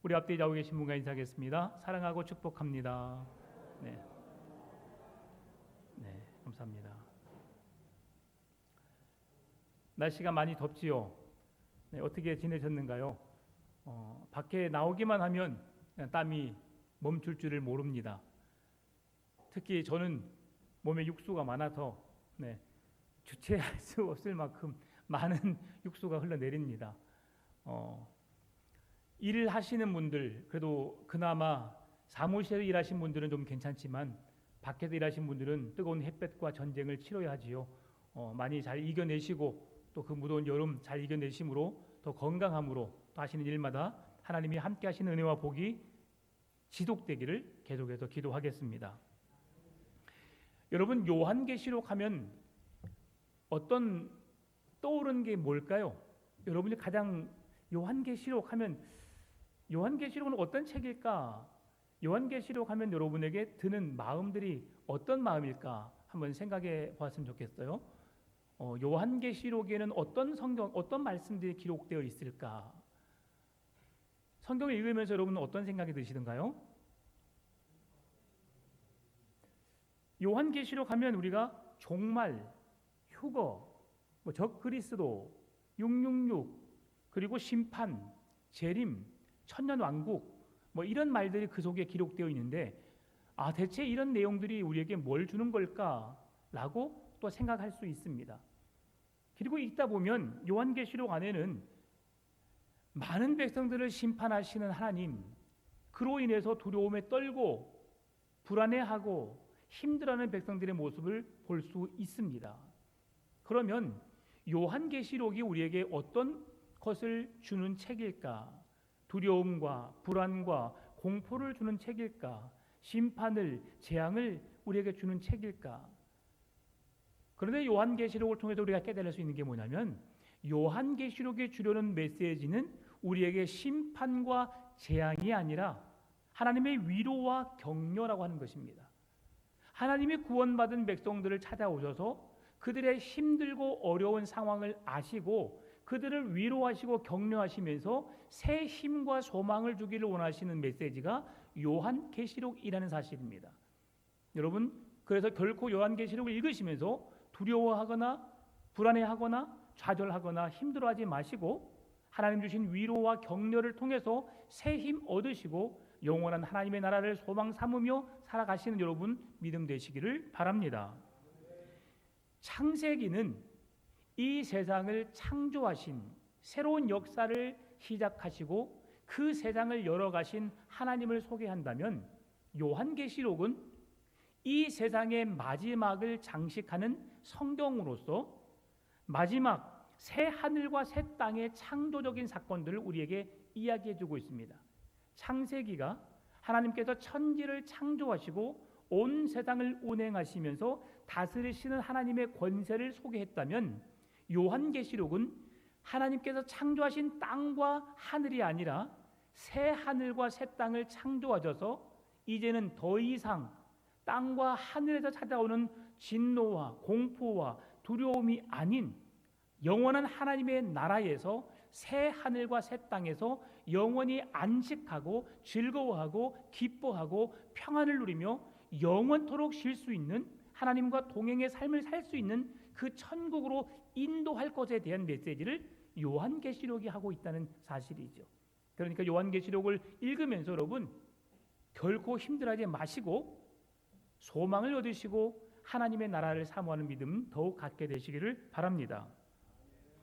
우리 앞뒤에 나오고 계신 분과 인사하겠습니다. 사랑하고 축복합니다. 네, 네, 감사합니다. 날씨가 많이 덥지요. 네, 어떻게 지내셨는가요? 밖에 나오기만 하면 그냥 땀이 멈출 줄을 모릅니다. 특히 저는 몸에 육수가 많아서 주체할 수 없을 만큼 많은 육수가 흘러내립니다. 일을 하시는 분들, 그래도 그나마 사무실에서 일하신 분들은 좀 괜찮지만 밖에서 일하신 분들은 뜨거운 햇볕과 전쟁을 치러야 하지요. 많이 잘 이겨내시고 또 그 무더운 여름 잘 이겨내심으로 더 건강함으로 또 하시는 일마다 하나님이 함께 하시는 은혜와 복이 지속되기를 계속해서 기도하겠습니다. 여러분, 요한계시록 하면 어떤 떠오르는 게 뭘까요? 여러분이 가장 요한계시록 하면 요한계시록은 어떤 책일까? 요한계시록 하면 여러분에게 드는 마음들이 어떤 마음일까? 한번 생각해 보았으면 좋겠어요. 요한계시록에는 어떤 말씀들이 기록되어 있을까? 성경을 읽으면서 여러분은 어떤 생각이 드시던가요? 요한계시록 하면 우리가 종말, 휴거, 적그리스도, 666, 그리고 심판, 재림, 천년왕국 이런 말들이 그 속에 기록되어 있는데 대체 이런 내용들이 우리에게 뭘 주는 걸까라고 또 생각할 수 있습니다. 그리고 읽다 보면 요한계시록 안에는 많은 백성들을 심판하시는 하나님, 그로 인해서 두려움에 떨고 불안해하고 힘들어하는 백성들의 모습을 볼 수 있습니다. 그러면 요한계시록이 우리에게 어떤 것을 주는 책일까? 두려움과 불안과 공포를 주는 책일까? 심판을, 재앙을 우리에게 주는 책일까? 그런데 요한계시록을 통해서 우리가 깨달을 수 있는 게 뭐냐면 요한계시록이 주려는 메시지는 우리에게 심판과 재앙이 아니라 하나님의 위로와 격려라고 하는 것입니다. 하나님이 구원받은 백성들을 찾아오셔서 그들의 힘들고 어려운 상황을 아시고 그들을 위로하시고 격려하시면서 새 힘과 소망을 주기를 원하시는 메시지가 요한계시록이라는 사실입니다. 여러분, 그래서 결코 요한계시록을 읽으시면서 두려워하거나 불안해하거나 좌절하거나 힘들어하지 마시고 하나님 주신 위로와 격려를 통해서 새 힘 얻으시고 영원한 하나님의 나라를 소망 삼으며 살아가시는 여러분 믿음 되시기를 바랍니다. 창세기는 이 세상을 창조하신 새로운 역사를 시작하시고 그 세상을 열어가신 하나님을 소개한다면 요한계시록은 이 세상의 마지막을 장식하는 성경으로서 마지막 새 하늘과 새 땅의 창조적인 사건들을 우리에게 이야기해주고 있습니다. 창세기가 하나님께서 천지를 창조하시고 온 세상을 운행하시면서 다스리시는 하나님의 권세를 소개했다면 요한계시록은 하나님께서 창조하신 땅과 하늘이 아니라 새 하늘과 새 땅을 창조하셔서 이제는 더 이상 땅과 하늘에서 찾아오는 진노와 공포와 두려움이 아닌 영원한 하나님의 나라에서 새 하늘과 새 땅에서 영원히 안식하고 즐거워하고 기뻐하고 평안을 누리며 영원토록 쉴 수 있는 하나님과 동행의 삶을 살 수 있는 그 천국으로 인도할 것에 대한 메시지를 요한계시록이 하고 있다는 사실이죠. 그러니까 요한계시록을 읽으면서 여러분 결코 힘들어하지 마시고 소망을 얻으시고 하나님의 나라를 사모하는 믿음 더욱 갖게 되시기를 바랍니다.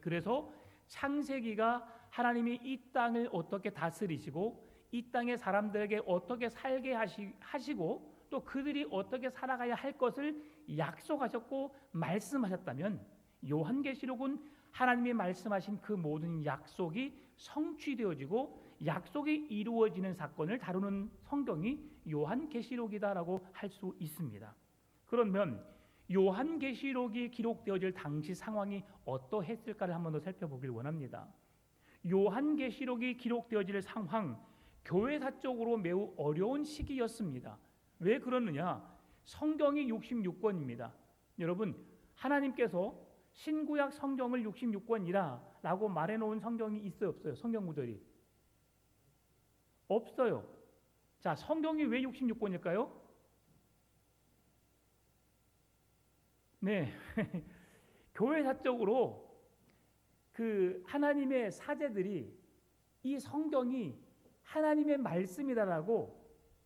그래서 창세기가 하나님이 이 땅을 어떻게 다스리시고 이 땅의 사람들에게 어떻게 살게 하시고 또 그들이 어떻게 살아가야 할 것을 약속하셨고 말씀하셨다면 요한계시록은 하나님이 말씀하신 그 모든 약속이 성취되어지고 약속이 이루어지는 사건을 다루는 성경이 요한계시록이다라고 할 수 있습니다. 그러면 요한계시록이 기록되어질 당시 상황이 어떠했을까를 한 번 더 살펴보길 원합니다. 요한계시록이 기록되어질 상황, 교회사적으로 매우 어려운 시기였습니다. 왜 그러느냐? 성경이 66권입니다. 여러분, 하나님께서 신구약 성경을 66권이라 라고 말해놓은 성경이 있어요, 없어요? 성경 구절이 없어요. 자, 성경이 왜 66권일까요? 네. 교회사적으로 그 하나님의 사제들이 이 성경이 하나님의 말씀이다라고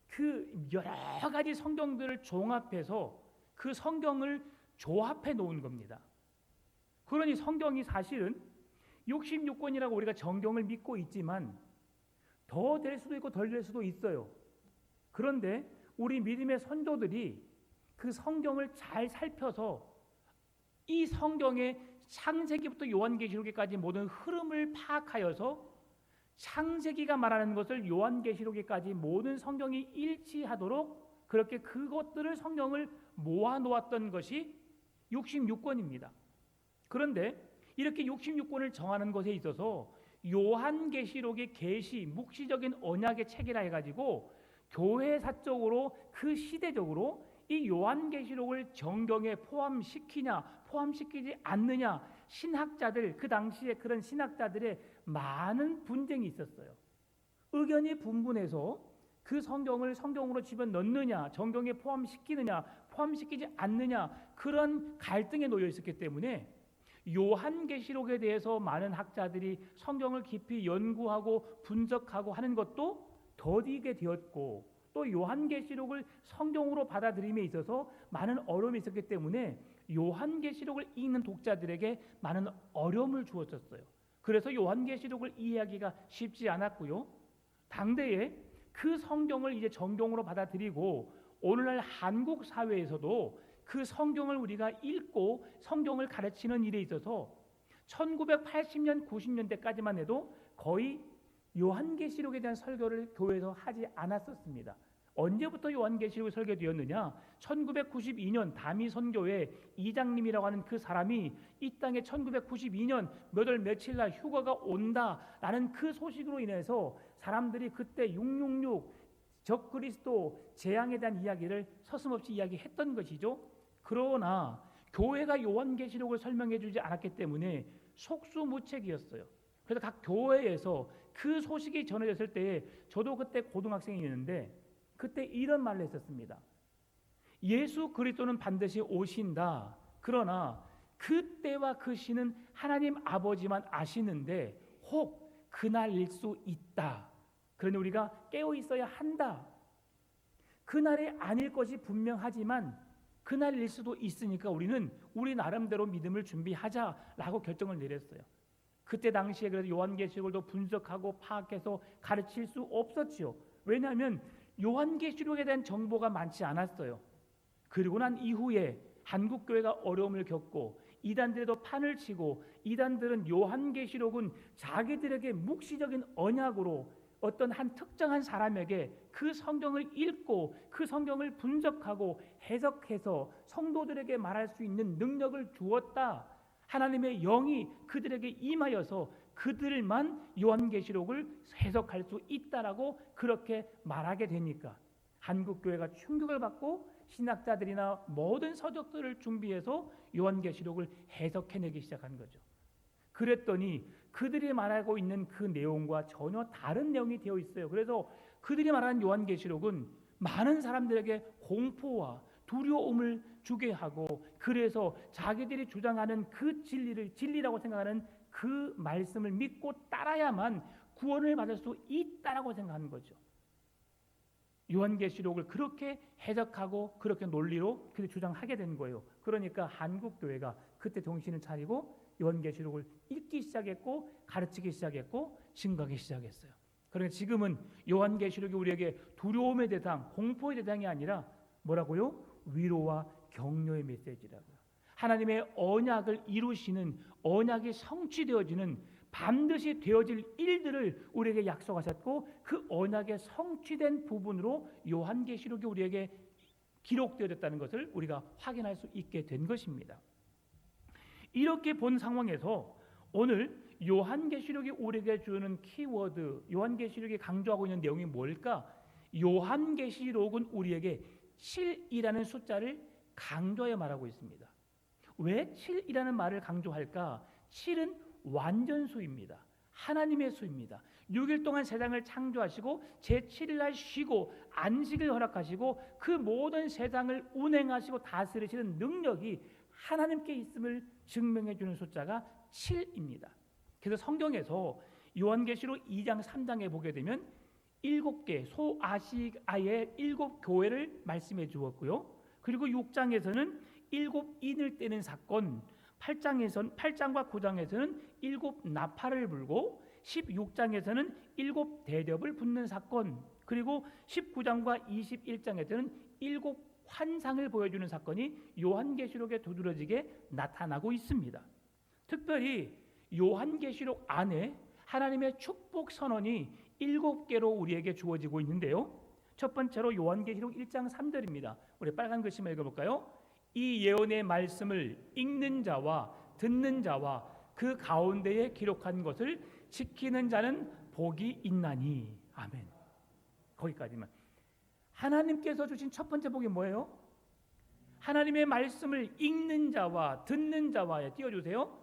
그 여러 가지 성경들을 종합해서 그 성경을 조합해 놓은 겁니다. 그러니 성경이 사실은 66권이라고 우리가 정경을 믿고 있지만 더 될 수도 있고 덜 될 수도 있어요. 그런데 우리 믿음의 선조들이 그 성경을 잘 살펴서 이 성경의 창세기부터 요한계시록에까지 모든 흐름을 파악하여서 창세기가 말하는 것을 요한계시록에까지 모든 성경이 일치하도록 그렇게 그것들을 성경을 모아놓았던 것이 66권입니다. 그런데 이렇게 66권을 정하는 것에 있어서 요한계시록의 계시, 묵시적인 언약의 책이라 해가지고 교회사적으로 그 시대적으로 이 요한계시록을 정경에 포함시키냐 포함시키지 않느냐 신학자들 그 당시에 그런 신학자들의 많은 분쟁이 있었어요. 의견이 분분해서 그 성경을 성경으로 집어넣느냐 정경에 포함시키느냐 포함시키지 않느냐 그런 갈등에 놓여 있었기 때문에 요한계시록에 대해서 많은 학자들이 성경을 깊이 연구하고 분석하고 하는 것도 더디게 되었고 또 요한계시록을 성경으로 받아들임에 있어서 많은 어려움이 있었기 때문에 요한계시록을 읽는 독자들에게 많은 어려움을 주었었어요. 그래서 요한계시록을 이해하기가 쉽지 않았고요. 당대에 그 성경을 이제 정경으로 받아들이고 오늘날 한국 사회에서도 그 성경을 우리가 읽고 성경을 가르치는 일에 있어서 1980년 90년대까지만 해도 거의 요한계시록에 대한 설교를 교회에서 하지 않았었습니다. 언제부터 요한계시록이 설교되었느냐? 1992년 다미선교회 이장님이라고 하는 그 사람이 이 땅에 1992년 몇 월 며칠 날 휴가가 온다라는 그 소식으로 인해서 사람들이 그때 666 적그리스도 재앙에 대한 이야기를 서슴없이 이야기했던 것이죠. 그러나 교회가 요한계시록을 설명해 주지 않았기 때문에 속수무책이었어요. 그래서 각 교회에서 그 소식이 전해졌을 때에 저도 그때 고등학생이었는데 그때 이런 말을 했었습니다. 예수 그리스도는 반드시 오신다. 그러나 그때와 그 시는 하나님 아버지만 아시는데 혹 그날일 수 있다. 그러니 우리가 깨어 있어야 한다. 그날이 아닐 것이 분명하지만 그날일 수도 있으니까 우리는 우리 나름대로 믿음을 준비하자라고 결정을 내렸어요. 그때 당시에 그래서 요한계시록을 더 분석하고 파악해서 가르칠 수 없었지요. 왜냐하면 요한계시록에 대한 정보가 많지 않았어요. 그리고 난 이후에 한국교회가 어려움을 겪고 이단들도 판을 치고 이단들은 요한계시록은 자기들에게 묵시적인 언약으로 어떤 한 특정한 사람에게 그 성경을 읽고 그 성경을 분석하고 해석해서 성도들에게 말할 수 있는 능력을 주었다. 하나님의 영이 그들에게 임하여서 그들만 요한계시록을 해석할 수 있다라고 그렇게 말하게 되니까 한국교회가 충격을 받고 신학자들이나 모든 서적들을 준비해서 요한계시록을 해석해내기 시작한 거죠. 그랬더니 그들이 말하고 있는 그 내용과 전혀 다른 내용이 되어 있어요. 그래서 그들이 말하는 요한계시록은 많은 사람들에게 공포와 두려움을 주게 하고 그래서 자기들이 주장하는 그 진리라고 생각하는 그 말씀을 믿고 따라야만 구원을 받을 수 있다라고 생각하는 거죠. 요한계시록을 그렇게 해석하고 그렇게 논리로 그렇게 주장하게 된 거예요. 그러니까 한국교회가 그때 정신을 차리고 요한계시록을 읽기 시작했고 가르치기 시작했고 증거하기 시작했어요. 그러니까 지금은 요한계시록이 우리에게 두려움의 대상, 공포의 대상이 아니라 뭐라고요? 위로와 격려의 메시지라고요. 하나님의 언약을 이루시는 언약이 성취되어지는 반드시 되어질 일들을 우리에게 약속하셨고 그 언약의 성취된 부분으로 요한계시록이 우리에게 기록되어졌다는 것을 우리가 확인할 수 있게 된 것입니다. 이렇게 본 상황에서 오늘 요한계시록이 우리에게 주는 키워드, 요한계시록이 강조하고 있는 내용이 뭘까? 요한계시록은 우리에게 7이라는 숫자를 강조하여 말하고 있습니다. 왜 7이라는 말을 강조할까? 7은 완전수입니다. 하나님의 수입니다. 6일 동안 세상을 창조하시고 제7일 날 쉬고 안식을 허락하시고 그 모든 세상을 운행하시고 다스리시는 능력이 하나님께 있음을 증명해 주는 숫자가 7입니다. 그래서 성경에서 요한계시록 2장 3장에 보게 되면 7개 소아시아의 7교회를 말씀해 주었고요. 그리고 6장에서는 7인을 떼는 사건, 8장과 9장에서는 7 나팔을 불고 16장에서는 7 대접을 붙는 사건, 그리고 19장과 21장에서는 7 환상을 보여주는 사건이 요한계시록에 두드러지게 나타나고 있습니다. 특별히 요한계시록 안에 하나님의 축복 선언이 7개로 우리에게 주어지고 있는데요. 첫 번째로 요한계시록 1장 3절입니다. 우리 빨간 글씨만 읽어볼까요? 이 예언의 말씀을 읽는 자와 듣는 자와 그 가운데에 기록한 것을 지키는 자는 복이 있나니. 아멘. 거기까지만. 하나님께서 주신 첫 번째 복이 뭐예요? 하나님의 말씀을 읽는 자와 듣는 자와, 띄워주세요.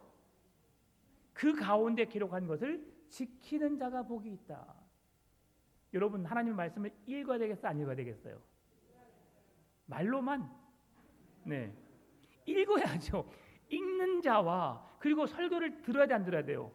그 가운데 기록한 것을 지키는 자가 복이 있다. 여러분, 하나님의 말씀을 읽어야 되겠어요? 안 읽어야 되겠어요? 말로만? 네, 읽어야죠. 읽는 자와, 그리고 설교를 들어야 돼, 안 들어야 돼요?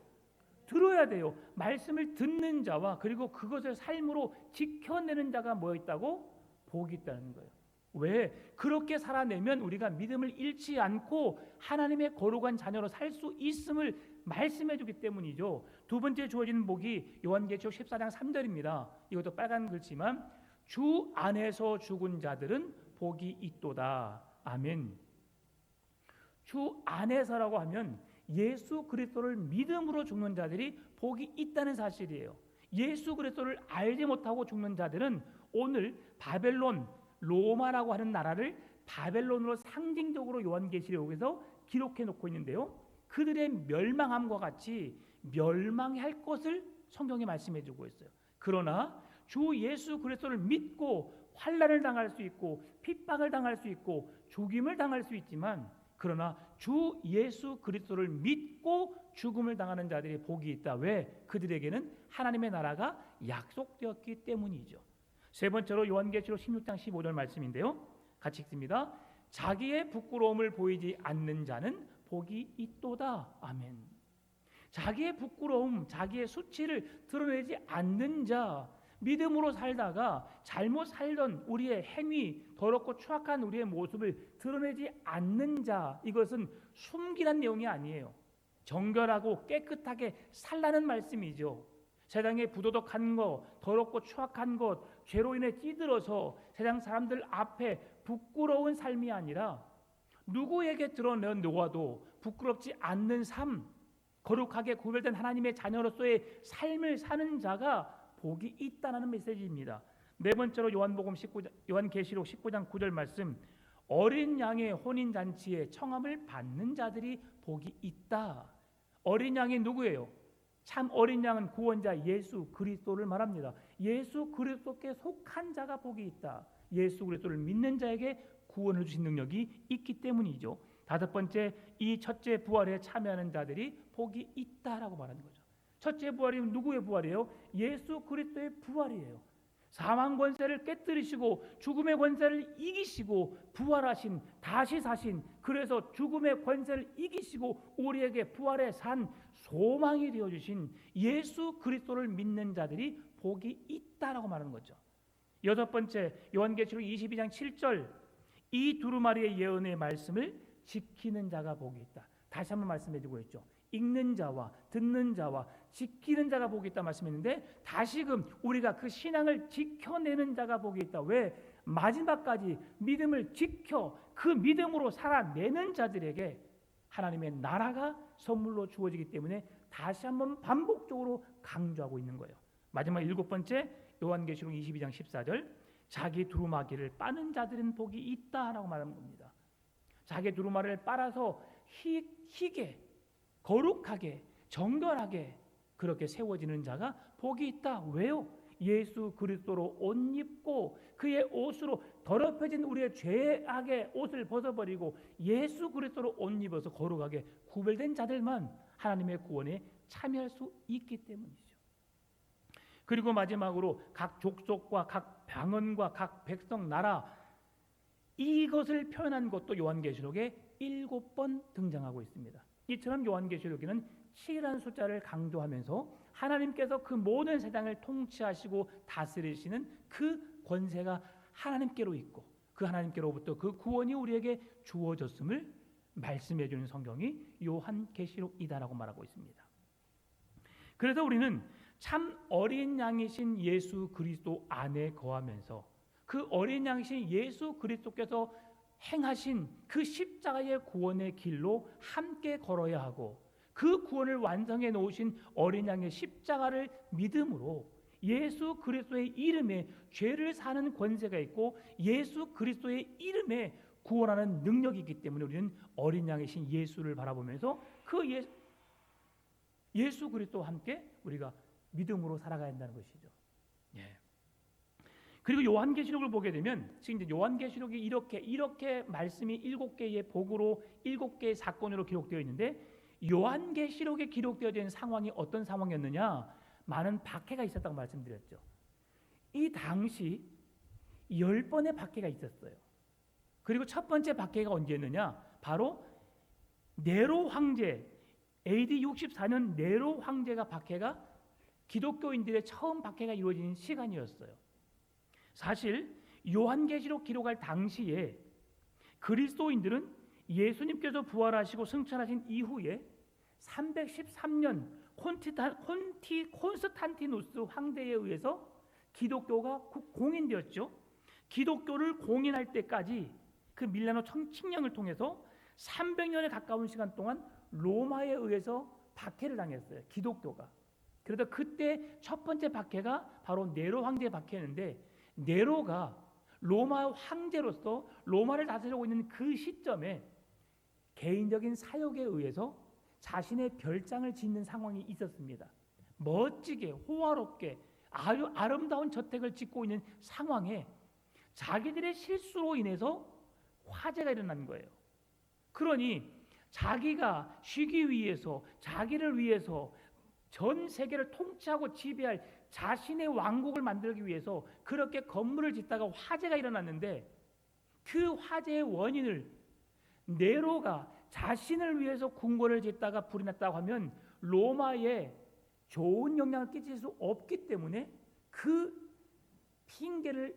들어야 돼요. 말씀을 듣는 자와, 그리고 그것을 삶으로 지켜내는 자가 뭐 있다고? 복이 있다는 거예요. 왜? 그렇게 살아내면 우리가 믿음을 잃지 않고 하나님의 거룩한 자녀로 살 수 있음을 말씀해 주기 때문이죠. 두 번째 주어지는 복이 요한계시록 14장 3절입니다. 이것도 빨간 글씨만, 주 안에서 죽은 자들은 복이 있도다. 아멘. 주 안에서라고 하면 예수 그리스도를 믿음으로 죽는 자들이 복이 있다는 사실이에요. 예수 그리스도를 알지 못하고 죽는 자들은 오늘 바벨론, 로마라고 하는 나라를 바벨론으로 상징적으로 요한계시록에서 기록해 놓고 있는데요. 그들의 멸망함과 같이 멸망할 것을 성경이 말씀해 주고 있어요. 그러나 주 예수 그리스도를 믿고 환난을 당할 수 있고 핍박을 당할 수 있고 죽임을 당할 수 있지만, 그러나 주 예수 그리스도를 믿고 죽음을 당하는 자들이 복이 있다. 왜? 그들에게는 하나님의 나라가 약속되었기 때문이죠. 세 번째로 요한계시록 16장 15절 말씀인데요. 같이 읽습니다. 자기의 부끄러움을 보이지 않는 자는 복이 있도다. 아멘. 자기의 부끄러움, 자기의 수치를 드러내지 않는 자, 믿음으로 살다가 잘못 살던 우리의 행위, 더럽고 추악한 우리의 모습을 드러내지 않는 자, 이것은 숨기란 내용이 아니에요. 정결하고 깨끗하게 살라는 말씀이죠. 세상에 부도덕한 것, 더럽고 추악한 것, 죄로 인해 찌들어서 세상 사람들 앞에 부끄러운 삶이 아니라 누구에게 드러내놓아도 부끄럽지 않는 삶, 거룩하게 구별된 하나님의 자녀로서의 삶을 사는 자가 복이 있다는 메시지입니다. 네 번째로 요한계시록 19장 9절 말씀, 어린 양의 혼인잔치에 청함을 받는 자들이 복이 있다. 어린 양이 누구예요? 참 어린 양은 구원자 예수 그리스도를 말합니다. 예수 그리스도께 속한 자가 복이 있다. 예수 그리스도를 믿는 자에게 구원을 주신 능력이 있기 때문이죠. 다섯 번째, 이 첫째 부활에 참여하는 자들이 복이 있다라고 말하는 거죠. 첫째 부활이면 누구의 부활이에요? 예수 그리스도의 부활이에요. 사망 권세를 깨뜨리시고 죽음의 권세를 이기시고 부활하신, 다시 사신, 그래서 죽음의 권세를 이기시고 우리에게 부활의 산 소망이 되어주신 예수 그리스도를 믿는 자들이 복이 있다라고 말하는 거죠. 여섯 번째, 요한계시록 22장 7절, 이 두루마리의 예언의 말씀을 지키는 자가 복이 있다. 다시 한번 말씀해주고 있죠. 읽는 자와 듣는 자와 지키는 자가 복이 있다 말씀했는데, 다시금 우리가 그 신앙을 지켜내는 자가 복이 있다. 왜? 마지막까지 믿음을 지켜 그 믿음으로 살아내는 자들에게 하나님의 나라가 선물로 주어지기 때문에 다시 한번 반복적으로 강조하고 있는 거예요. 마지막 일곱 번째, 요한계시록 22장 14절, 자기 두루마기를 빠는 자들은 복이 있다라고 말하는 겁니다. 자기 두루마리를 빨아서 희게, 거룩하게, 정결하게 그렇게 세워지는 자가 복이 있다. 왜요? 예수 그리스도로 옷 입고 그의 옷으로 더럽혀진 우리의 죄악의 옷을 벗어버리고 예수 그리스도로 옷 입어서 거룩하게 구별된 자들만 하나님의 구원에 참여할 수 있기 때문이죠. 그리고 마지막으로 각 족속과 각 방언과 각 백성 나라, 이것을 표현한 것도 요한계시록에 7번 등장하고 있습니다. 이처럼 요한계시록에는 7이라는 숫자를 강조하면서 하나님께서 그 모든 세상을 통치하시고 다스리시는 그 권세가 하나님께로 있고 그 하나님께로부터 그 구원이 우리에게 주어졌음을 말씀해 주는 성경이 요한계시록이다라고 말하고 있습니다. 그래서 우리는 참 어린 양이신 예수 그리스도 안에 거하면서 그 어린 양이신 예수 그리스도께서 행하신 그 십자가의 구원의 길로 함께 걸어야 하고, 그 구원을 완성해 놓으신 어린 양의 십자가를 믿음으로 예수 그리스도의 이름에 죄를 사는 권세가 있고 예수 그리스도의 이름에 구원하는 능력이 있기 때문에 우리는 어린 양이신 예수를 바라보면서 그 예수 그리스도와 함께 우리가 믿음으로 살아가야 한다는 것이죠. 예. 그리고 요한계시록을 보게 되면 지금 이제 요한계시록이 이렇게 말씀이 7개의 복으로 7개의 사건으로 기록되어 있는데, 요한계시록에 기록되어진 상황이 어떤 상황이었느냐? 많은 박해가 있었다고 말씀드렸죠. 이 당시 10번의 박해가 있었어요. 그리고 첫 번째 박해가 언제였느냐? 바로 네로 황제, AD 64년 네로 황제가 박해가 기독교인들의 처음 박해가 이루어진 시간이었어요. 사실 요한계시록 기록할 당시에 그리스도인들은 예수님께서 부활하시고 승천하신 이후에 313년 콘스탄티누스 황제에 의해서 기독교가 공인되었죠. 기독교를 공인할 때까지 그 밀라노 칙령을 통해서 300년에 가까운 시간 동안 로마에 의해서 박해를 당했어요, 기독교가. 그래서 그때 첫 번째 박해가 바로 네로 황제의 박해였는데, 네로가 로마 황제로서 로마를 다스리고 있는 그 시점에 개인적인 사역에 의해서 자신의 별장을 짓는 상황이 있었습니다. 멋지게 호화롭게 아주 아름다운 저택을 짓고 있는 상황에 자기들의 실수로 인해서 화재가 일어난 거예요. 그러니 자기가 쉬기 위해서, 자기를 위해서 전 세계를 통치하고 지배할 자신의 왕국을 만들기 위해서 그렇게 건물을 짓다가 화재가 일어났는데, 그 화재의 원인을 네로가 자신을 위해서 궁궐을 짓다가 불이 났다고 하면 로마에 좋은 영향을 끼칠 수 없기 때문에 그 핑계를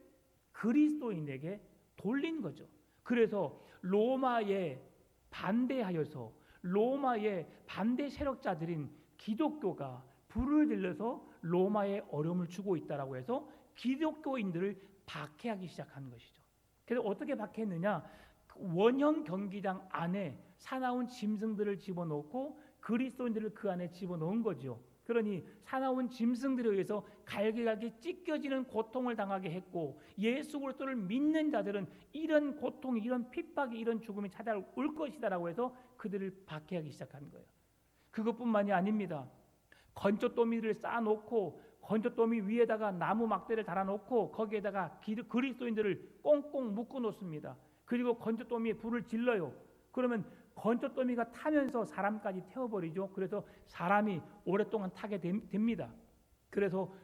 그리스도인에게 돌린 거죠. 그래서 로마에 반대하여서 로마의 반대 세력자들인 기독교가 불을 질러서 로마에 어려움을 주고 있다라고 해서 기독교인들을 박해하기 시작한 것이죠. 그래서 어떻게 박해했느냐? 원형 경기장 안에 사나운 짐승들을 집어넣고 그리스도인들을 그 안에 집어넣은 거죠. 그러니 사나운 짐승들에 의해서 갈기갈기 찢겨지는 고통을 당하게 했고, 예수 그리스도를 믿는 자들은 이런 고통이, 이런 핍박이, 이런 죽음이 찾아올 것이다라고 해서 그들을 박해하기 시작한 거예요. 그것뿐만이 아닙니다. 건초더미를 쌓아놓고 건초더미 위에다가 나무 막대를 달아놓고 거기에다가 그리스도인들을 꽁꽁 묶어놓습니다. 그리고 건초더미에 불을 질러요. 그러면 건초더미가 타면서 사람까지 태워버리죠. 그래서 사람이 오랫동안 타게 됩니다. 그래서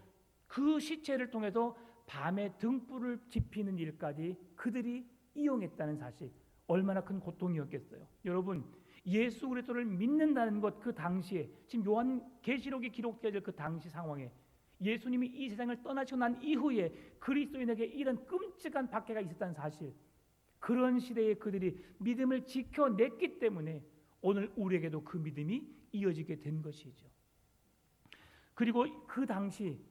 그 시체를 통해서 밤에 등불을 지피는 일까지 그들이 이용했다는 사실, 얼마나 큰 고통이었겠어요. 여러분, 예수 그리스도를 믿는다는 것, 그 당시에 지금 요한계시록에 기록되어질 그 당시 상황에 예수님이 이 세상을 떠나시고 난 이후에 그리스도인에게 이런 끔찍한 박해가 있었다는 사실, 그런 시대에 그들이 믿음을 지켜냈기 때문에 오늘 우리에게도 그 믿음이 이어지게 된 것이죠. 그리고 그 당시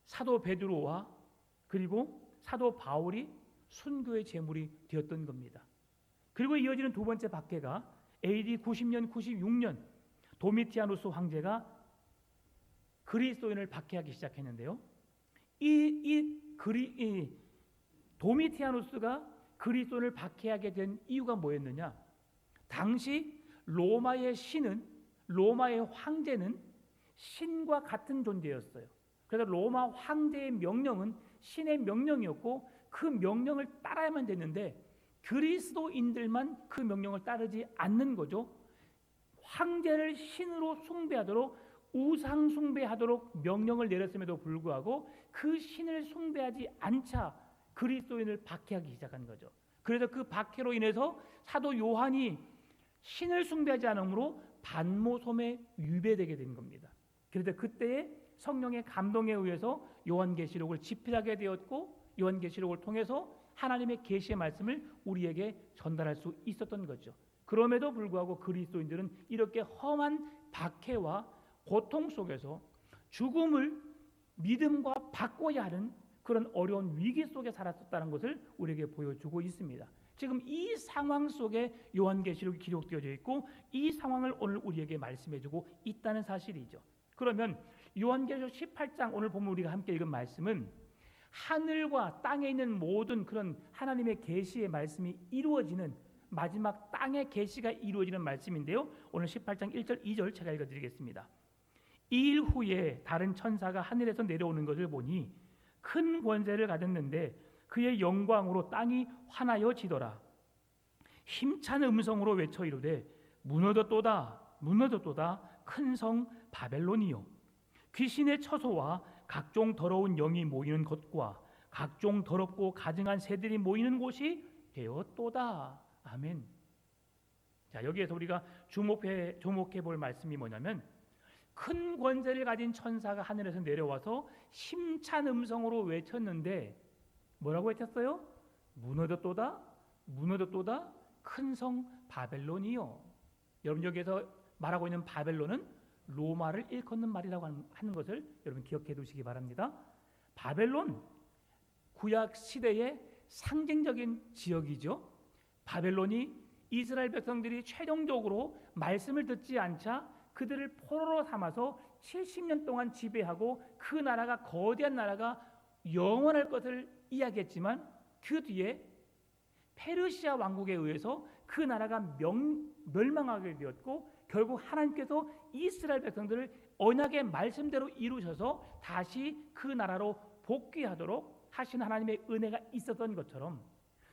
사도 베드로와 그리고 사도 바울이 순교의 제물이 되었던 겁니다. 그리고 이어지는 두 번째 박해가 AD 90년, 96년 도미티아누스 황제가 그리스도인을 박해하기 시작했는데요. 도미티아누스가 그리스도인을 박해하게 된 이유가 뭐였느냐? 당시 로마의 신은, 로마의 황제는 신과 같은 존재였어요. 그래서 로마 황제의 명령은 신의 명령이었고 그 명령을 따라야만 됐는데 그리스도인들만 그 명령을 따르지 않는 거죠. 황제를 신으로 숭배하도록 우상 숭배하도록 명령을 내렸음에도 불구하고 그 신을 숭배하지 않자 그리스도인을 박해하기 시작한 거죠. 그래서 그 박해로 인해서 사도 요한이 신을 숭배하지 않으므로 반모섬에 유배되게 된 겁니다. 그래서 그때에 성령의 감동에 의해서 요한계시록을 집필하게 되었고 요한계시록을 통해서 하나님의 계시의 말씀을 우리에게 전달할 수 있었던 거죠. 그럼에도 불구하고 그리스도인들은 이렇게 험한 박해와 고통 속에서 죽음을 믿음과 바꿔야 하는 그런 어려운 위기 속에 살았었다는 것을 우리에게 보여주고 있습니다. 지금 이 상황 속에 요한계시록이 기록되어져 있고 이 상황을 오늘 우리에게 말씀해주고 있다는 사실이죠. 그러면 요한계시록 18장 오늘 보면 우리가 함께 읽은 말씀은 하늘과 땅에 있는 모든 그런 하나님의 계시의 말씀이 이루어지는 마지막 땅의 계시가 이루어지는 말씀인데요. 오늘 18장 1절 2절 제가 읽어드리겠습니다. 이 일 후에 다른 천사가 하늘에서 내려오는 것을 보니 큰 권세를 가졌는데 그의 영광으로 땅이 환하여지더라. 힘찬 음성으로 외쳐 이르되 무너졌도다 무너졌도다 큰 성 바벨론이요 귀신의 처소와 각종 더러운 영이 모이는 곳과 각종 더럽고 가증한 새들이 모이는 곳이 되었도다. 아멘. 자, 여기에서 우리가 주목해 볼 말씀이 뭐냐면 큰 권세를 가진 천사가 하늘에서 내려와서 힘찬 음성으로 외쳤는데 뭐라고 외쳤어요? 무너졌도다 무너졌도다 큰 성 바벨론이요. 여러분 여기에서 말하고 있는 바벨론은 로마를 일컫는 말이라고 하는 것을 여러분 기억해 두시기 바랍니다. 바벨론 구약 시대의 상징적인 지역이죠. 바벨론이 이스라엘 백성들이 최종적으로 말씀을 듣지 않자 그들을 포로로 삼아서 70년 동안 지배하고 그 나라가 거대한 나라가 영원할 것을 이야기했지만 그 뒤에 페르시아 왕국에 의해서 그 나라가 멸망하게 되었고 결국 하나님께서 이스라엘 백성들을 언약의 말씀대로 이루셔서 다시 그 나라로 복귀하도록 하신 하나님의 은혜가 있었던 것처럼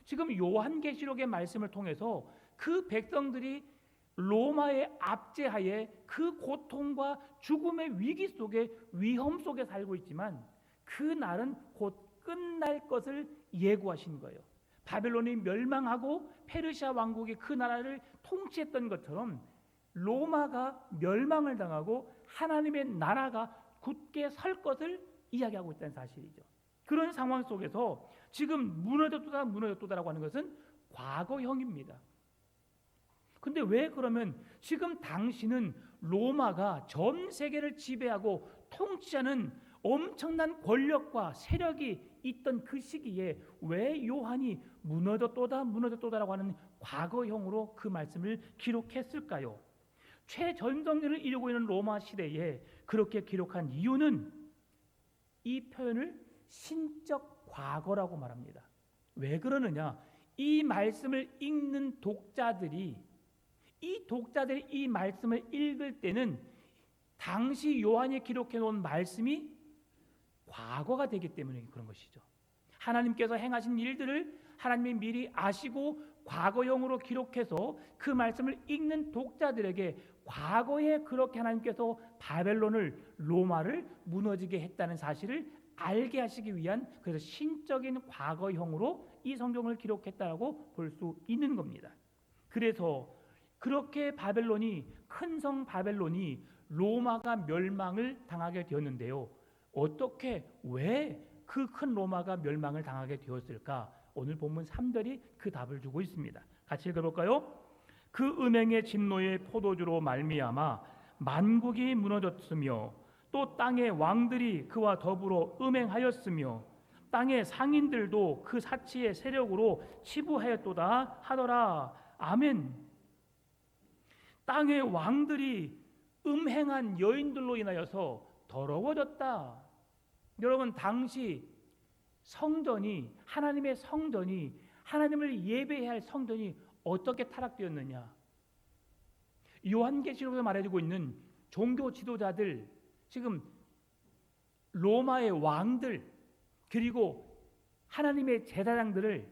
지금 요한계시록의 말씀을 통해서 그 백성들이 로마의 압제하에 그 고통과 죽음의 위기 속에 위험 속에 살고 있지만 그 날은 곧 끝날 것을 예고하신 거예요. 바벨론이 멸망하고 페르시아 왕국이 그 나라를 통치했던 것처럼 로마가 멸망을 당하고 하나님의 나라가 굳게 설 것을 이야기하고 있다는 사실이죠. 그런 상황 속에서 지금 무너졌도다 무너졌도다라고 하는 것은 과거형입니다. 근데 왜 그러면 지금 당시는 로마가 전 세계를 지배하고 통치하는 엄청난 권력과 세력이 있던 그 시기에 왜 요한이 무너졌도다 무너졌도다라고 하는 과거형으로 그 말씀을 기록했을까요? 최전성기를 이루고 있는 로마 시대에 그렇게 기록한 이유는 이 표현을 신적 과거라고 말합니다. 왜 그러느냐? 이 말씀을 읽는 독자들이 이 말씀을 읽을 때는 당시 요한이 기록해 놓은 말씀이 과거가 되기 때문에 그런 것이죠. 하나님께서 행하신 일들을 하나님이 미리 아시고 과거형으로 기록해서 그 말씀을 읽는 독자들에게 과거에 그렇게 하나님께서 바벨론을 로마를 무너지게 했다는 사실을 알게 하시기 위한 그래서 신적인 과거형으로 이 성경을 기록했다라고 볼 수 있는 겁니다. 그래서 그렇게 바벨론이 큰 성 바벨론이 로마가 멸망을 당하게 되었는데요. 어떻게 왜 그 큰 로마가 멸망을 당하게 되었을까? 오늘 본문 3절이 그 답을 주고 있습니다. 같이 읽어볼까요? 그 음행의 진노의 포도주로 말미암아 만국이 무너졌으며 또 땅의 왕들이 그와 더불어 음행하였으며 땅의 상인들도 그 사치의 세력으로 치부하였도다 하더라. 아멘. 땅의 왕들이 음행한 여인들로 인하여서 더러워졌다. 여러분 당시 성전이 하나님의 성전이 하나님을 예배해야 할 성전이 어떻게 타락되었느냐? 요한계시록에서 말해주고 있는 종교 지도자들 지금 로마의 왕들 그리고 하나님의 제사장들을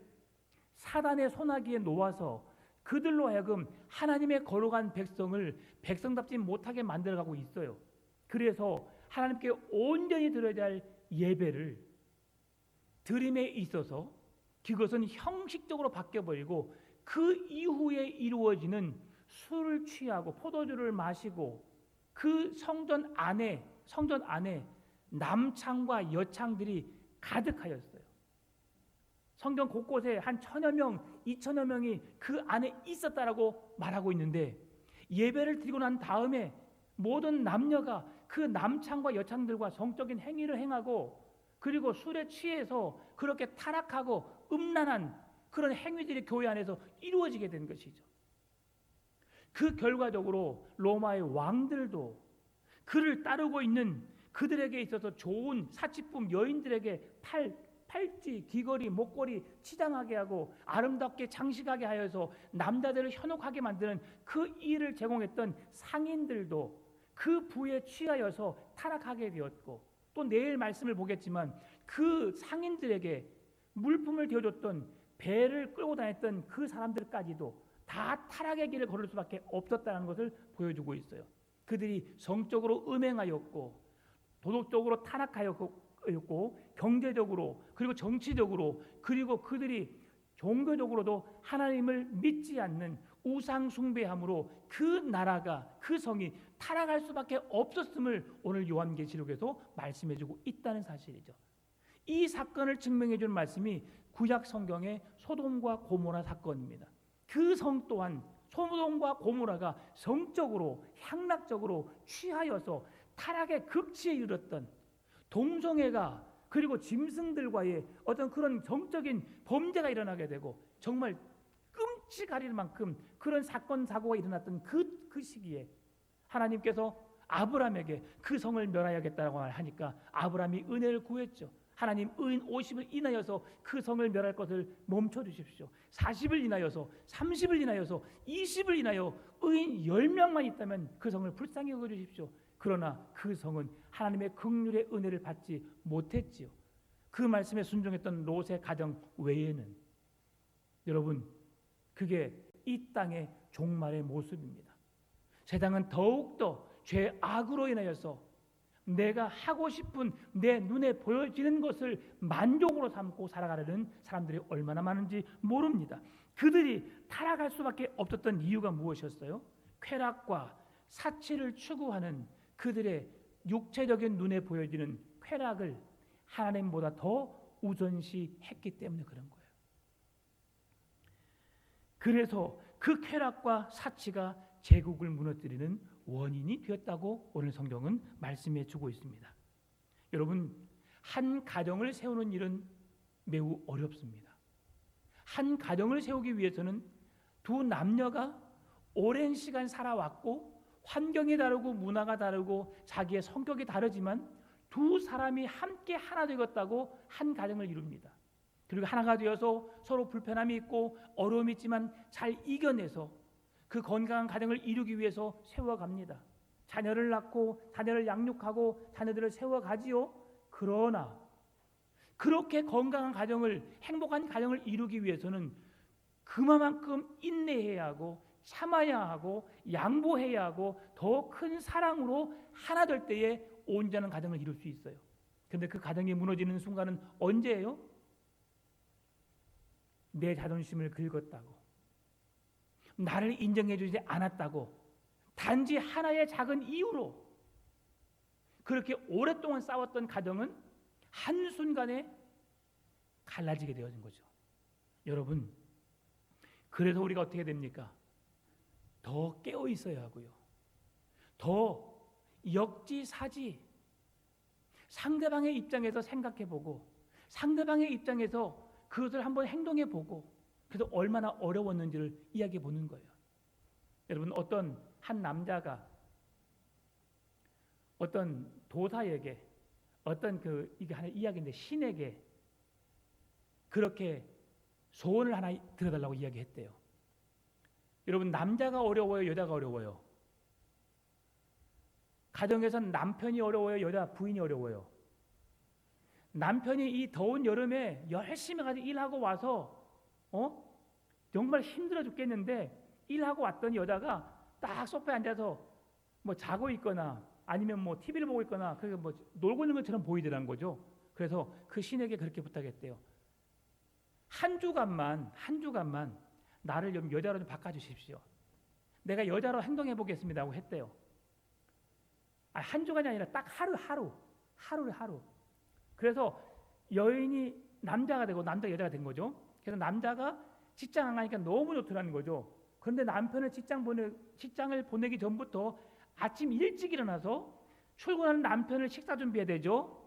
사단의 손아귀에 놓아서 그들로 하여금 하나님의 거룩한 백성을 백성답지 못하게 만들어가고 있어요. 그래서 하나님께 온전히 드려야 할 예배를 드림에 있어서 그것은 형식적으로 바뀌어버리고 그 이후에 이루어지는 술을 취하고 포도주를 마시고 그 성전 안에 남창과 여창들이 가득하였어요. 성경 곳곳에 한 1,000여 명, 2,000여 명이 그 안에 있었다라고 말하고 있는데 예배를 드리고 난 다음에 모든 남녀가 그 남창과 여창들과 성적인 행위를 행하고 그리고 술에 취해서 그렇게 타락하고 음란한 그런 행위들이 교회 안에서 이루어지게 된 것이죠. 그 결과적으로 로마의 왕들도 그를 따르고 있는 그들에게 있어서 좋은 사치품 여인들에게 팔찌, 귀걸이, 목걸이 치장하게 하고 아름답게 장식하게 하여서 남자들을 현혹하게 만드는 그 일을 제공했던 상인들도 그 부에 취하여서 타락하게 되었고 또 내일 말씀을 보겠지만 그 상인들에게 물품을 되어줬던 배를 끌고 다녔던 그 사람들까지도 다 타락의 길을 걸을 수밖에 없었다는 것을 보여주고 있어요. 그들이 성적으로 음행하였고 도덕적으로 타락하였고 경제적으로 그리고 정치적으로 그리고 그들이 종교적으로도 하나님을 믿지 않는 우상 숭배함으로 그 나라가 그 성이 타락할 수밖에 없었음을 오늘 요한계시록에서 말씀해주고 있다는 사실이죠. 이 사건을 증명해주는 말씀이 구약 성경의 소돔과 고모라 사건입니다. 그 성 또한 소돔과 고모라가 성적으로 향락적으로 취하여서 타락의 극치에 이르렀던 동성애가 그리고 짐승들과의 어떤 그런 정적인 범죄가 일어나게 되고 정말 끔찍할 만큼 그런 사건 사고가 일어났던 그 시기에 하나님께서 아브라함에게 그 성을 멸하여야겠다고 하니까 아브라함이 은혜를 구했죠. 하나님 의인 50을 인하여서 그 성을 멸할 것을 멈춰주십시오. 40을 인하여서 30을 인하여서 20을 인하여 의인 10명만 있다면 그 성을 불쌍히 여겨주십시오. 그러나 그 성은 하나님의 긍휼의 은혜를 받지 못했지요. 그 말씀에 순종했던 롯의 가정 외에는 여러분 그게 이 땅의 종말의 모습입니다. 세상은 더욱더 죄 악으로 인하여서 내가 하고 싶은 내 눈에 보여지는 것을 만족으로 삼고 살아가려는 사람들이 얼마나 많은지 모릅니다. 그들이 타락할 수밖에 없었던 이유가 무엇이었어요? 쾌락과 사치를 추구하는 그들의 육체적인 눈에 보여지는 쾌락을 하나님보다 더 우선시했기 때문에 그런 거예요. 그래서 그 쾌락과 사치가 제국을 무너뜨리는 원인이 되었다고 오늘 성경은 말씀해 주고 있습니다. 여러분, 한 가정을 세우는 일은 매우 어렵습니다. 한 가정을 세우기 위해서는 두 남녀가 오랜 시간 살아왔고 환경이 다르고 문화가 다르고 자기의 성격이 다르지만 두 사람이 함께 하나 되었다고 한 가정을 이룹니다. 그리고 하나가 되어서 서로 불편함이 있고 어려움이 있지만 잘 이겨내서 그 건강한 가정을 이루기 위해서 세워갑니다. 자녀를 낳고 자녀를 양육하고 자녀들을 세워가지요. 그러나 그렇게 건강한 가정을 행복한 가정을 이루기 위해서는 그만큼 인내해야 하고 참아야 하고 양보해야 하고 더 큰 사랑으로 하나 될 때에 온전한 가정을 이룰 수 있어요. 그런데 그 가정이 무너지는 순간은 언제예요? 내 자존심을 긁었다고 나를 인정해 주지 않았다고 단지 하나의 작은 이유로 그렇게 오랫동안 싸웠던 가정은 한순간에 갈라지게 되어진 거죠. 여러분, 그래서 우리가 어떻게 됩니까? 더 깨어 있어야 하고요. 더 역지사지 상대방의 입장에서 생각해 보고 상대방의 입장에서 그것을 한번 행동해 보고 그래서 얼마나 어려웠는지를 이야기해 보는 거예요. 여러분, 어떤 한 남자가 어떤 도사에게 어떤 이게 하나 이야기인데 신에게 그렇게 소원을 하나 들어달라고 이야기했대요. 여러분, 남자가 어려워요, 여자가 어려워요? 가정에서는 남편이 어려워요, 여자 부인이 어려워요? 남편이 이 더운 여름에 열심히 가지고 일하고 와서 정말 힘들어 죽겠는데 일하고 왔더니 여자가 딱 소파에 앉아서 뭐 자고 있거나 아니면 뭐 TV를 보고 있거나 그게 뭐 놀고 있는 것처럼 보이더라는 거죠. 그래서 그 신에게 그렇게 부탁했대요. 한 주간만 나를 좀 여자로 좀 바꿔주십시오. 내가 여자로 행동해 보겠습니다 하고 했대요. 한 주간이 아니라 딱 하루. 그래서 여인이 남자가 되고 남자가 여자가 된 거죠. 그래서 남자가 직장 안 가니까 너무 좋더라는 거죠. 그런데 남편을 직장을 보내기 전부터 아침 일찍 일어나서 출근하는 남편을 식사 준비해야 되죠.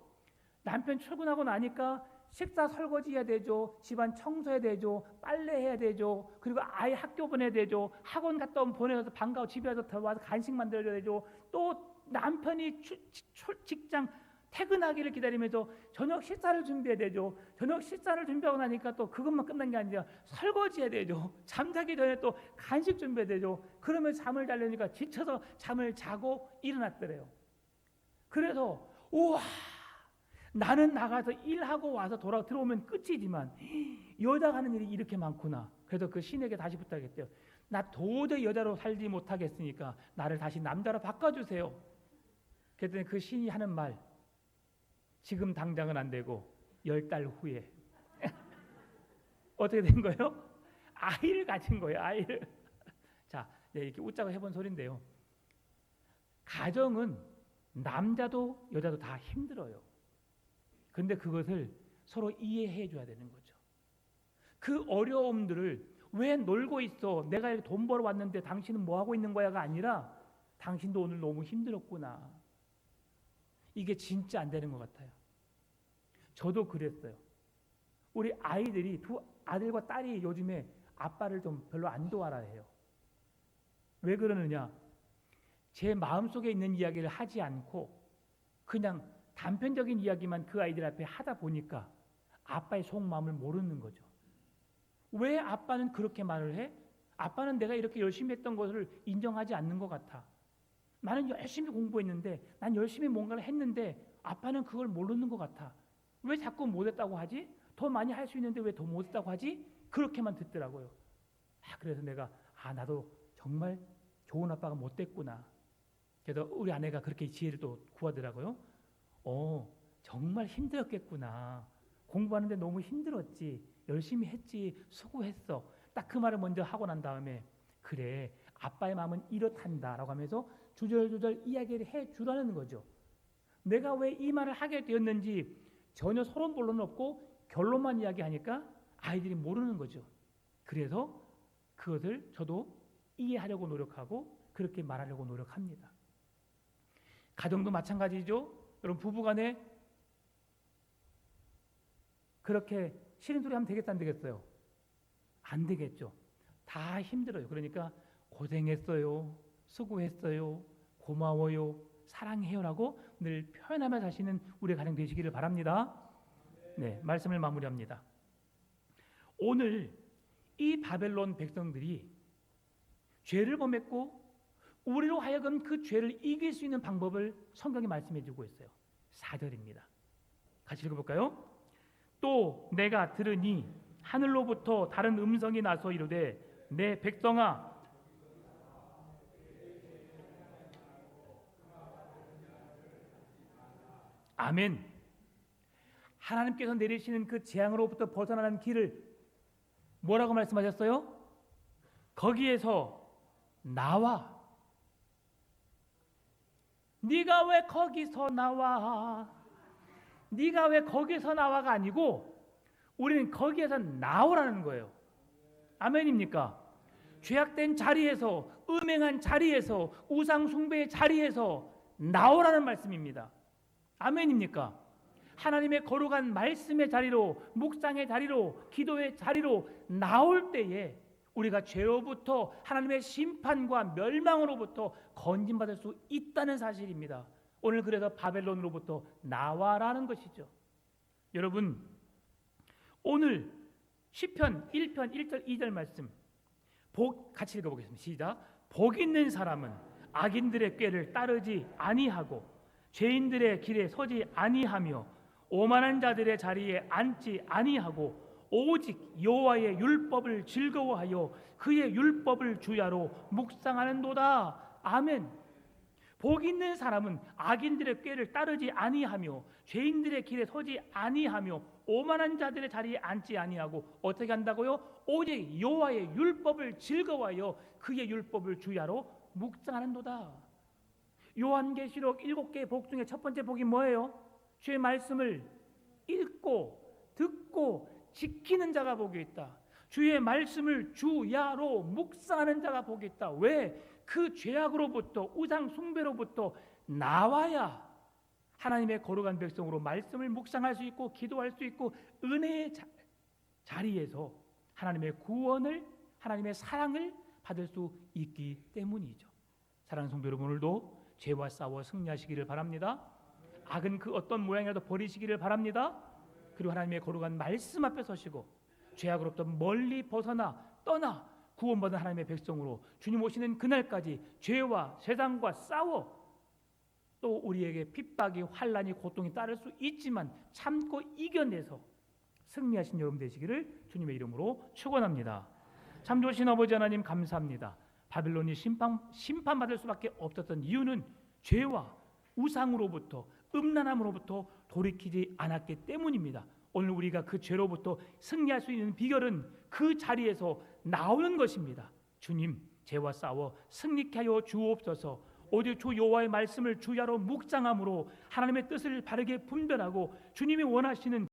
남편 출근하고 나니까 식사 설거지 해야 되죠. 집안 청소해야 되죠. 빨래해야 되죠. 그리고 아이 학교 보내야 되죠. 학원 갔다 오면 보내서 방과 후 집에 와서 와서 간식 만들어줘야 되죠. 또 남편이 직장 퇴근하기를 기다리면서 저녁 식사를 준비해야 되죠. 저녁 식사를 준비하고 나니까 또 그것만 끝난 게 아니라 설거지해야 되죠. 잠자기 전에 또 간식 준비해야 되죠. 그러면 잠을 자려니까 지쳐서 잠을 자고 일어났더래요. 그래서 우와, 나는 나가서 일하고 와서 들어오면 끝이지만 여자가 하는 일이 이렇게 많구나. 그래서 그 신에게 다시 부탁했대요. 나 도저히 여자로 살지 못하겠으니까 나를 다시 남자로 바꿔주세요. 그랬더니 그 신이 하는 말, 지금 당장은 안 되고 10달 후에 어떻게 된 거예요? 아이를 가진 거예요. 아이를. 자, 이렇게 웃자고 해본 소리인데요. 가정은 남자도 여자도 다 힘들어요. 근데 그것을 서로 이해해 줘야 되는 거죠. 그 어려움들을 왜 놀고 있어? 내가 이렇게 돈 벌어 왔는데 당신은 뭐 하고 있는 거야가 아니라 당신도 오늘 너무 힘들었구나. 이게 진짜 안 되는 것 같아요. 저도 그랬어요. 우리 아이들이 두 아들과 딸이 요즘에 아빠를 좀 별로 안 도와라 해요. 왜 그러느냐? 제 마음속에 있는 이야기를 하지 않고 그냥 단편적인 이야기만 그 아이들 앞에 하다 보니까 아빠의 속마음을 모르는 거죠. 왜 아빠는 그렇게 말을 해? 아빠는 내가 이렇게 열심히 했던 것을 인정하지 않는 것 같아. 나는 열심히 공부했는데, 난 열심히 뭔가를 했는데 아빠는 그걸 모르는 것 같아. 왜 자꾸 못했다고 하지? 더 많이 할 수 있는데 왜 더 못했다고 하지? 그렇게만 듣더라고요. 그래서 내가 나도 정말 좋은 아빠가 못 됐구나. 그래서 우리 아내가 그렇게 지혜를 또 구하더라고요. 정말 힘들었겠구나. 공부하는데 너무 힘들었지. 열심히 했지. 수고했어. 딱 그 말을 먼저 하고 난 다음에 그래, 아빠의 마음은 이렇단다라고 하면서 주절주절 이야기를 해주라는 거죠. 내가 왜 이 말을 하게 되었는지 전혀 서론본론 없고 결론만 이야기하니까 아이들이 모르는 거죠. 그래서 그것을 저도 이해하려고 노력하고 그렇게 말하려고 노력합니다. 가정도 마찬가지죠. 여러분, 부부간에 그렇게 싫은 소리 하면 되겠다, 안 되겠어요? 안 되겠죠. 다 힘들어요. 그러니까 고생했어요, 수고했어요, 고마워요, 사랑해요라고 늘 표현하며 사시는 우리 가정 되시기를 바랍니다. 네, 말씀을 마무리합니다. 오늘 이 바벨론 백성들이 죄를 범했고 우리로 하여금 그 죄를 이길 수 있는 방법을 성경이 말씀해 주고 있어요. 4절입니다. 같이 읽어볼까요? 또 내가 들으니 하늘로부터 다른 음성이 나서 이르되 내 백성아, 아멘. 하나님께서 내리시는 그 재앙으로부터 벗어나는 길을 뭐라고 말씀하셨어요? 거기에서 나와. 네가 왜 거기서 나와? 네가 왜 거기서 나와가 아니고 우리는 거기에서 나오라는 거예요. 아멘입니까? 죄악된 자리에서, 음행한 자리에서, 우상 숭배의 자리에서 나오라는 말씀입니다. 아멘입니까? 하나님의 거룩한 말씀의 자리로, 묵상의 자리로, 기도의 자리로 나올 때에 우리가 죄로부터, 하나님의 심판과 멸망으로부터 건진받을 수 있다는 사실입니다. 오늘 그래서 바벨론으로부터 나와라는 것이죠. 여러분, 오늘 시편 1편 1절 2절 말씀 같이 읽어보겠습니다. 시작. 복 있는 사람은 악인들의 꾀를 따르지 아니하고 죄인들의 길에 서지 아니하며 오만한 자들의 자리에 앉지 아니하고 오직 여호와의 율법을 즐거워하여 그의 율법을 주야로 묵상하는도다. 아멘. 복 있는 사람은 악인들의 꾀를 따르지 아니하며 죄인들의 길에 서지 아니하며 오만한 자들의 자리에 앉지 아니하고 어떻게 한다고요? 오직 여호와의 율법을 즐거워하여 그의 율법을 주야로 묵상하는도다. 요한계시록 7개의 복 중에 첫 번째 복이 뭐예요? 주의 말씀을 읽고 듣고 지키는 자가 복이 있다. 주의 말씀을 주야로 묵상하는 자가 복이 있다. 왜? 그 죄악으로부터 우상 숭배로부터 나와야 하나님의 거룩한 백성으로 말씀을 묵상할 수 있고 기도할 수 있고 은혜의 자리에서 하나님의 구원을 하나님의 사랑을 받을 수 있기 때문이죠. 사랑하는 성도 여러분, 오늘도 죄와 싸워 승리하시기를 바랍니다. 악은 그 어떤 모양이라도 버리시기를 바랍니다. 그리고 하나님의 거룩한 말씀 앞에 서시고 죄악으로부터 멀리 벗어나 떠나 구원받은 하나님의 백성으로 주님 오시는 그날까지 죄와 세상과 싸워 또 우리에게 핍박이 환난이 고통이 따를 수 있지만 참고 이겨내서 승리하신 여러분 되시기를 주님의 이름으로 축원합니다. 참 좋으신 아버지 하나님 감사합니다. 바빌론이 심판받을 수밖에 없었던 이유는 죄와 우상으로부터 음란함으로부터 돌이키지 않았기 때문입니다. 오늘 우리가 그 죄로부터 승리할 수 있는 비결은 그 자리에서 나오는 것입니다. 주님, 죄와 싸워 승리케 하여 주옵소서. 오직 주 여호와의 말씀을 주야로 묵상함으로 하나님의 뜻을 바르게 분별하고 주님이 원하시는